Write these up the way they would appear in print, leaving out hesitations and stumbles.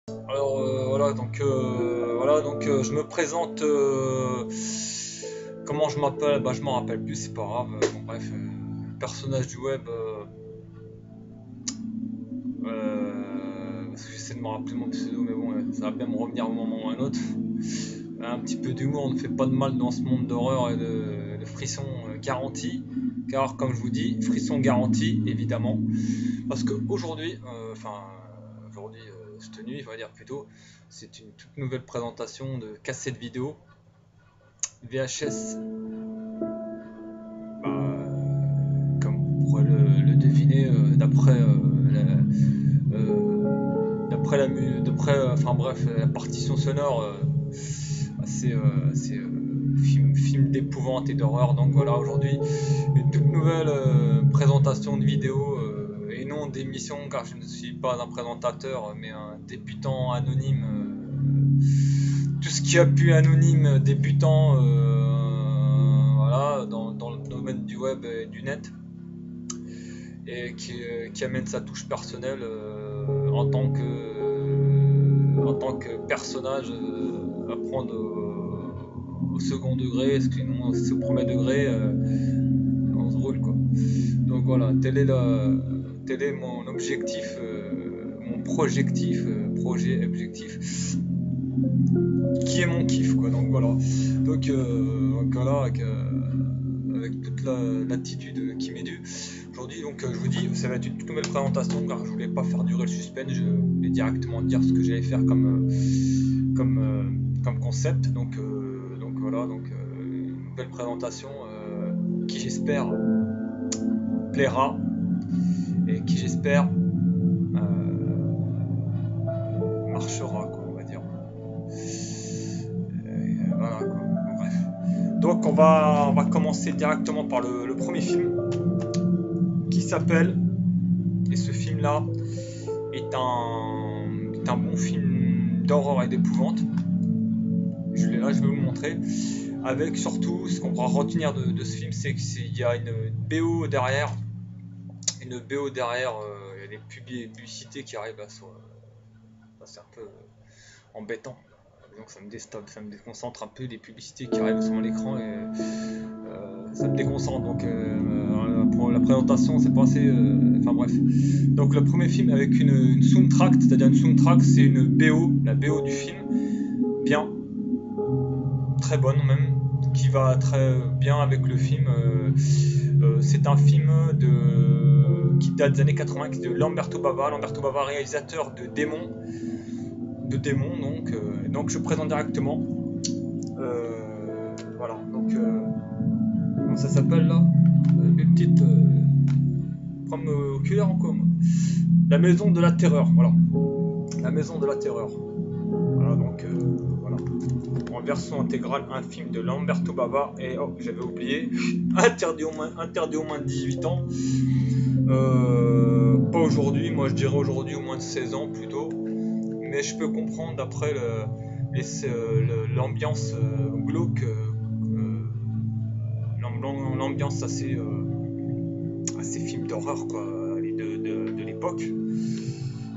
Alors voilà donc je me présente. Comment je m'appelle? Bah je m'en rappelle plus, c'est pas grave. Bon bref, personnage du web. Parce que j'essaie de me rappeler mon pseudo, mais bon, ça va bien me revenir à un moment ou à un autre. Un petit peu d'humour ne fait pas de mal dans ce monde d'horreur et de frissons garantis. Car comme je vous dis, frisson garanti évidemment. Parce qu'aujourd'hui, aujourd'hui, cette nuit, on va dire plutôt, c'est une toute nouvelle présentation de cassette vidéo VHS. Bah, comme vous pourrez le deviner, enfin bref, la partition sonore, assez film d'épouvante et d'horreur. Donc voilà, aujourd'hui, une toute nouvelle présentation de vidéo et non d'émission, car je ne suis pas un présentateur, mais un débutant anonyme. Tout ce qui a pu anonyme débutant, voilà, dans le domaine du web et du net, et qui amène sa touche personnelle en tant que personnage à prendre au second degré, parce que sinon c'est au premier degré, on se roule quoi. Donc voilà, tel est mon objectif, mon projet objectif, qui est mon kiff quoi. Donc voilà, donc voilà, avec toute l'attitude qui m'est due aujourd'hui. Donc je vous dis, ça va être une toute nouvelle présentation, car je voulais pas faire durer le suspense, je voulais directement dire ce que j'allais faire comme concept. Donc voilà, une nouvelle présentation qui j'espère plaira et qui j'espère marchera quoi, on va dire. Voilà quoi. Bon, bref. Donc on va commencer directement par le premier film qui s'appelle, et ce film là est un bon film d'horreur et d'épouvante. Je l'ai là, je vais vous le montrer. Avec surtout, ce qu'on pourra retenir de ce film, c'est qu'il y a une BO derrière. Une BO derrière, il y a des publicités qui arrivent là, c'est un peu embêtant. Donc ça me déconcentre un peu, les publicités qui arrivent sur l'écran, et ça me déconcentre. Donc pour la présentation, c'est pas assez. Enfin bref. Donc le premier film avec une soundtrack, c'est-à-dire une soundtrack, c'est une BO, la BO du film, bien, très bonne même, qui va très bien avec le film. C'est un film qui date des années 80, qui est de Lamberto Bava. Lamberto Bava, réalisateur de Démon. Donc je présente directement. Voilà, donc comment ça s'appelle là? Des petites. Prendre oculaire en com. La Maison de la Terreur, voilà. La Maison de la Terreur. Voilà, donc voilà. En version intégrale, un film de Lamberto Bava, et oh, j'avais oublié, interdit au moins de 18 ans. Pas aujourd'hui, moi je dirais aujourd'hui au moins de 16 ans plutôt. Mais je peux comprendre d'après l'ambiance glauque, l'ambiance assez film d'horreur quoi, de l'époque,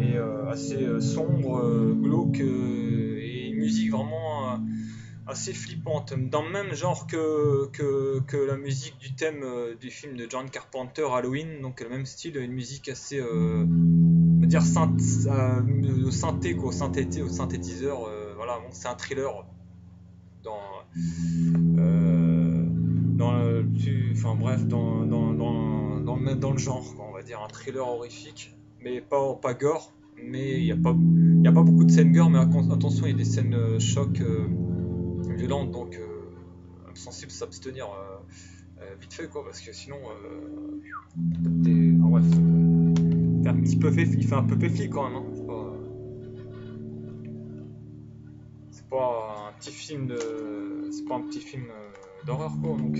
et assez sombre, glauque, et une musique vraiment assez flippante, dans le même genre que la musique du thème du film de John Carpenter Halloween, donc le même style, une musique assez on va dire au synthé quoi, au synthétiseur, voilà, bon, c'est un thriller dans enfin bref, dans le genre quoi, on va dire un thriller horrifique, mais pas gore, mais il y a pas beaucoup de scènes gore, mais attention, il y a des scènes choc violentes, donc sensible s'abstenir vite fait quoi, parce que sinon enfin, bref, il fait un peu péfli quand même, hein. C'est pas un petit film d'horreur quoi, donc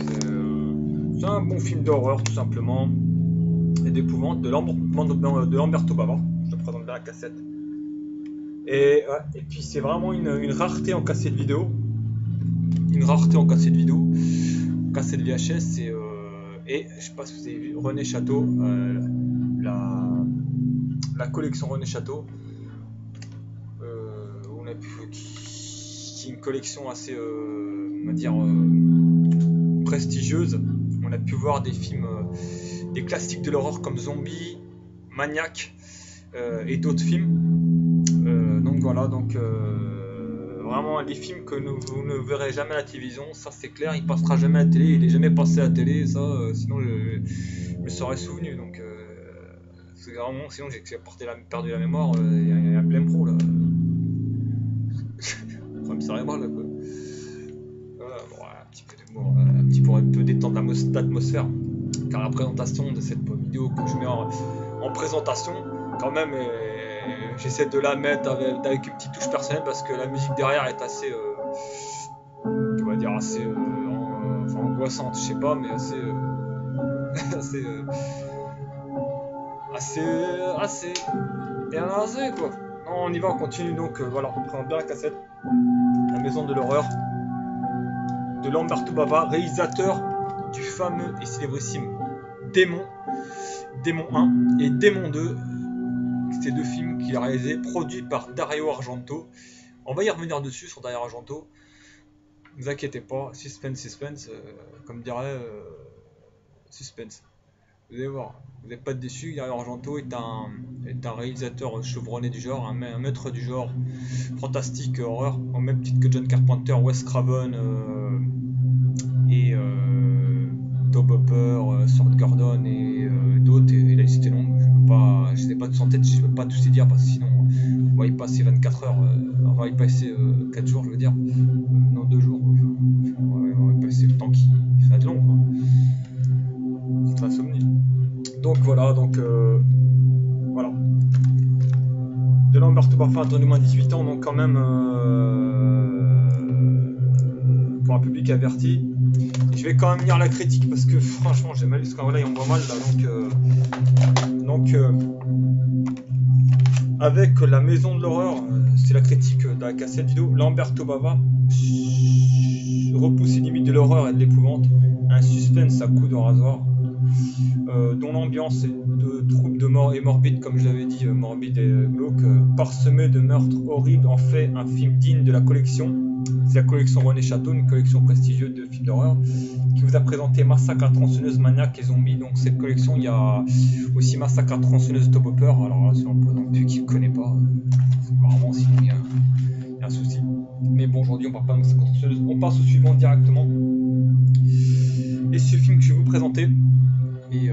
c'est un bon film d'horreur tout simplement, et d'épouvante, de Lamberto Bava. Je te présente bien la cassette, et, ouais, et puis c'est vraiment une rareté en cassette vidéo, cassette VHS, et je sais pas si vous avez vu René Château, la collection René Château, qui est une collection assez, on va dire, prestigieuse. On a pu voir des films, des classiques de l'horreur comme Zombie, Maniac et d'autres films. Donc voilà, donc vraiment les films que vous ne verrez jamais à la télévision, ça c'est clair, il passera jamais à la télé, il est jamais passé à la télé, ça sinon je me serais souvenu. Donc c'est vraiment, sinon j'ai perdu la mémoire, il y a un plein pro là. Problème cérébral là quoi. Voilà, bon, un petit peu d'humour, un petit pour un peu détendre l'atmosphère. Car la présentation de cette vidéo que je mets en présentation, quand même, j'essaie de la mettre avec une petite touche personnelle parce que la musique derrière est assez, on va dire assez, enfin angoissante, je sais pas, mais assez, assez quoi. Non, on y va, on continue donc. Voilà, on prend bien la cassette. La maison de l'horreur de Lamberto Bava, réalisateur du fameux et célébrissime Démon 1 et Démon 2. Ces deux films qu'il a réalisés, produits par Dario Argento. On va y revenir dessus sur Dario Argento. Ne vous inquiétez pas, suspense, comme dirait suspense. Vous allez voir, vous n'allez pas être déçus. Dario Argento est un réalisateur chevronné du genre, un maître du genre fantastique, horreur, au même titre que John Carpenter, Wes Craven et Tobe Hooper, Stuart Gordon et d'autres. Et la liste est longue. Je ne sais pas tous en tête, je ne peux pas tous les dire parce que sinon on va y passer 24 heures, on va y passer 4 jours, je veux dire, non 2 jours. On va y passer le temps qui va être long, quoi. C'est l'insomnie. Donc voilà, voilà. De Lamberto Bava, de moins 18 ans, donc quand même pour un public averti. Je vais quand même lire la critique parce que franchement j'ai mal lu ce qu'on là, on voit mal là, donc avec la maison de l'horreur, c'est la critique de la cassette vidéo. Lamberto Bava repousse les limites de l'horreur et de l'épouvante, un suspense à coups de rasoir, dont l'ambiance est de troubles de mort et morbide, comme je l'avais dit, morbide et glauque, parsemé de meurtres horribles, en fait un film digne de la collection. C'est la collection René Château, une collection prestigieuse de films d'horreur, qui vous a présenté Massacre à la tronçonneuse, Maniac et Zombie. Donc cette collection, il y a aussi Massacre à la tronçonneuse, Tobe Hooper. Alors là, c'est un peu non plus qui ne connaît pas, vraiment sinon il y a un souci. Mais bon, aujourd'hui on parle pas de Massacre à la tronçonneuse, on passe au suivant directement. Et ce film que je vais vous présenter est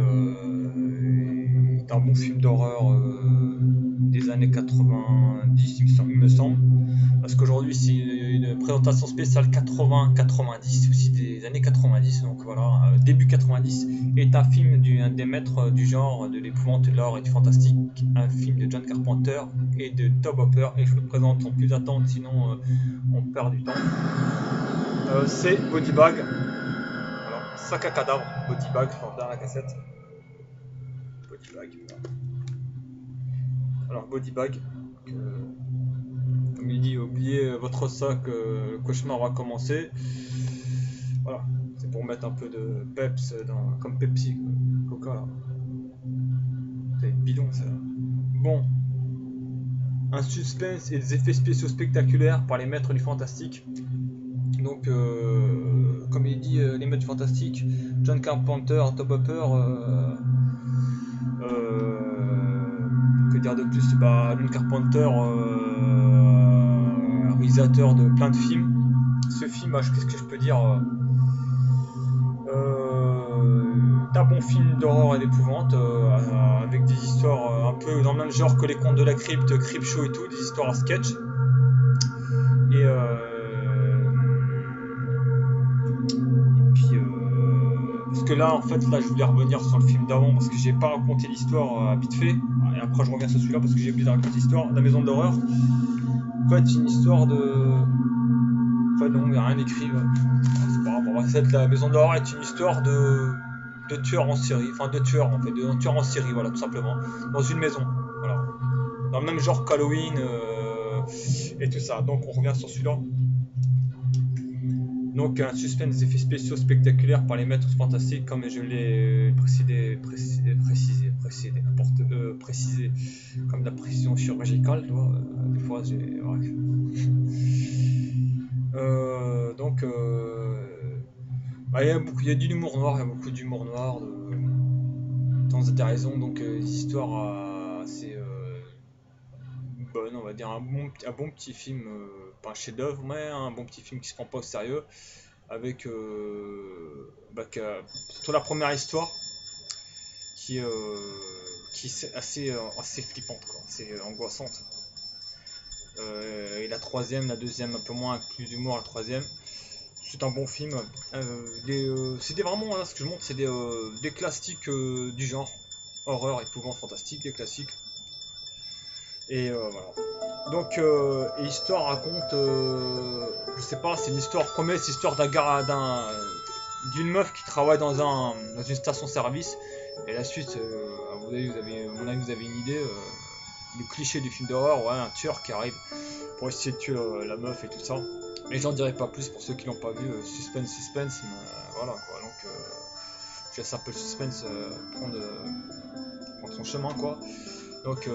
un bon film d'horreur des années 90, il me semble. Parce qu'aujourd'hui c'est une présentation spéciale 80-90, aussi des années 90, donc voilà, début 90, est un film d'un des maîtres du genre, de l'épouvante, de l'horreur et du fantastique, un film de John Carpenter et de Tobe Hooper, et je vous le présente sans plus attendre, sinon on perd du temps. C'est Body Bag, alors, sac à cadavre, Body Bag, je regarde la cassette. Body Bag, voilà. Alors Body Bag, comme il dit, oubliez votre sac, le cauchemar va commencer. Voilà, c'est pour mettre un peu de peps comme Pepsi, Coca là. C'est bidon ça. Bon, un suspense et des effets spéciaux spectaculaires par les maîtres du fantastique. Donc, comme il dit, les maîtres du fantastique, John Carpenter, Tobe Hooper, que dire de plus, John Carpenter, réalisateur de plein de films. Ce film, qu'est-ce que je peux dire, un bon film d'horreur et d'épouvante, avec des histoires un peu dans le même genre que les contes de la crypte, Creepshow et tout, des histoires à sketch. Et puis parce que là en fait je voulais revenir sur le film d'avant parce que j'ai pas raconté l'histoire vite fait, et après je reviens sur celui-là parce que j'ai oublié de raconter l'histoire de la maison de l'horreur. En fait une histoire de, enfin non, il n'y a rien écrit, c'est pas grave. En fait la maison de l'horreur est une histoire de tueurs en série, enfin de tueurs en fait, de tueurs en série, voilà, tout simplement, dans une maison, voilà, dans le même genre qu'Halloween et tout ça. Donc on revient sur celui-là. Donc un suspense des effets spéciaux spectaculaires par les maîtres fantastiques, comme je l'ai précisé, comme la précision chirurgicale, tu vois, des fois j'ai... Ouais. Donc bah, il y a de l'humour noir, il y a beaucoup d'humour noir, dans des raisons, donc histoires assez bonnes, on va dire, un bon petit film, pas un chef-d'œuvre, mais un bon petit film qui se prend pas au sérieux, avec surtout la première histoire qui, euh, qui est assez flippante, quoi, assez angoissante. Et la troisième, la deuxième un peu moins, avec plus d'humour, la troisième. C'est un bon film. C'était vraiment, là, ce que je montre, c'est des classiques du genre. Horreur, épouvante, fantastique, des classiques. Et voilà. Donc, et l'histoire raconte, je sais pas, c'est une histoire, c'est l'histoire d'une meuf qui travaille dans une station-service. Et la suite, à mon avis, vous avez une idée. Le cliché du film d'horreur, ouais, un tueur qui arrive pour essayer de tuer la meuf et tout ça. Et j'en dirai pas plus pour ceux qui l'ont pas vu. Suspense, mais voilà quoi. Donc, je laisse un peu le suspense prendre son chemin, quoi. Donc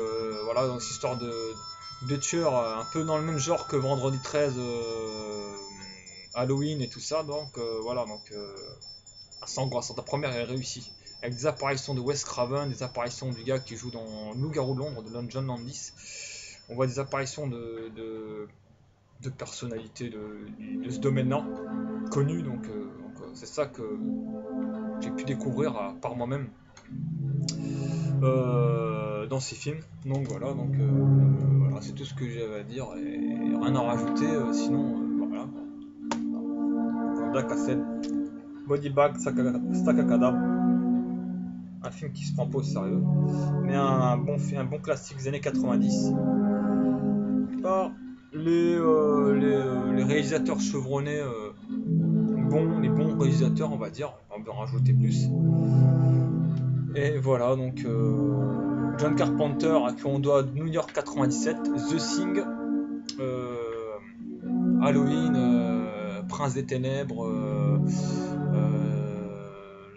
voilà, donc c'est histoire de tueurs un peu dans le même genre que Vendredi 13, Halloween et tout ça. Donc voilà, donc assez angoissant. La première est réussie. Avec des apparitions de Wes Craven, des apparitions du gars qui joue dans Loup-garou de Londres de John Landis. On voit des apparitions de personnalités de ce domaine-là, connues. Donc c'est ça que j'ai pu découvrir par moi-même dans ces films. Donc voilà, voilà, c'est tout ce que j'avais à dire et rien à rajouter. Sinon, voilà. Black Castle, Body Bag, Stakakada, un film qui se prend pas au sérieux, mais un bon classique des années 90. Par les réalisateurs chevronnés, les bons réalisateurs, on va dire, on va en rajouter plus. Et voilà, donc John Carpenter, à qui on doit New York 97, The Thing, Halloween, Prince des Ténèbres,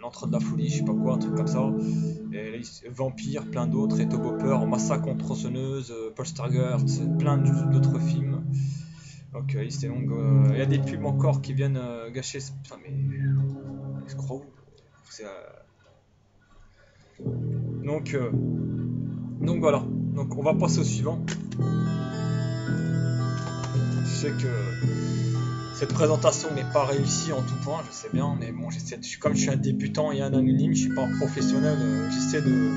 L'Entre de la Folie, je sais pas quoi, un truc comme ça. Et Vampire, plein d'autres, et Hopper, Massacre contre tronçonneuse, Poltergeist, plein d'autres films. Donc c'était longue. Il y a des pubs encore qui viennent gâcher. Putain, mais je crois où c'est, donc voilà. Donc on va passer au suivant. Je sais que cette présentation n'est pas réussie en tout point, je sais bien, mais bon, comme je suis un débutant et un anonyme, je suis pas un professionnel, j'essaie de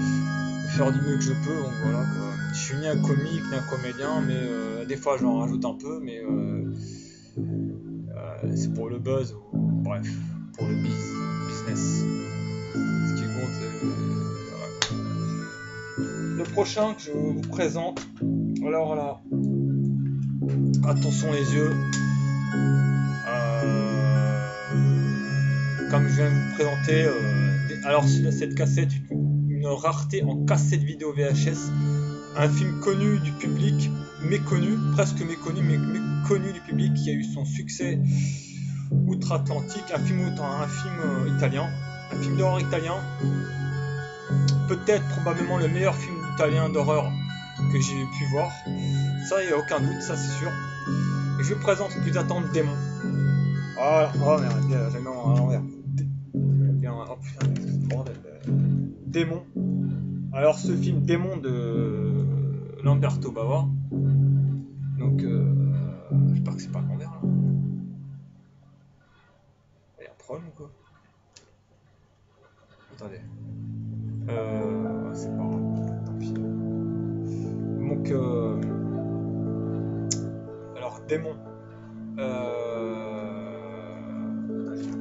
faire du mieux que je peux, donc voilà quoi. Je suis ni un comique ni un comédien, mais des fois j'en rajoute un peu, mais c'est pour le buzz ou bref, pour le business. Ce qui compte, voilà. Le prochain que je vous présente, alors là, attention les yeux. Comme je viens de vous présenter, alors cette cassette, une rareté en cassette vidéo VHS, un film connu du public, méconnu, presque méconnu, mais connu du public, qui a eu son succès outre-Atlantique, un film italien, un film d'horreur italien, peut-être probablement le meilleur film italien d'horreur que j'ai pu voir, ça il n'y a aucun doute, ça c'est sûr. Et je vous présente sans plus attendre Démon. Voilà, oh merde, j'ai mis à l'envers. Oh putain, bordel. Démon. Alors ce film Démon de Lamberto Bava. Donc j'espère que c'est pas à l'envers là. Il y a un problème ou quoi? Attendez. C'est pas grave, tant pis. Donc alors Démon.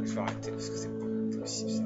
Je vais arrêter parce que c'est pas possible ça.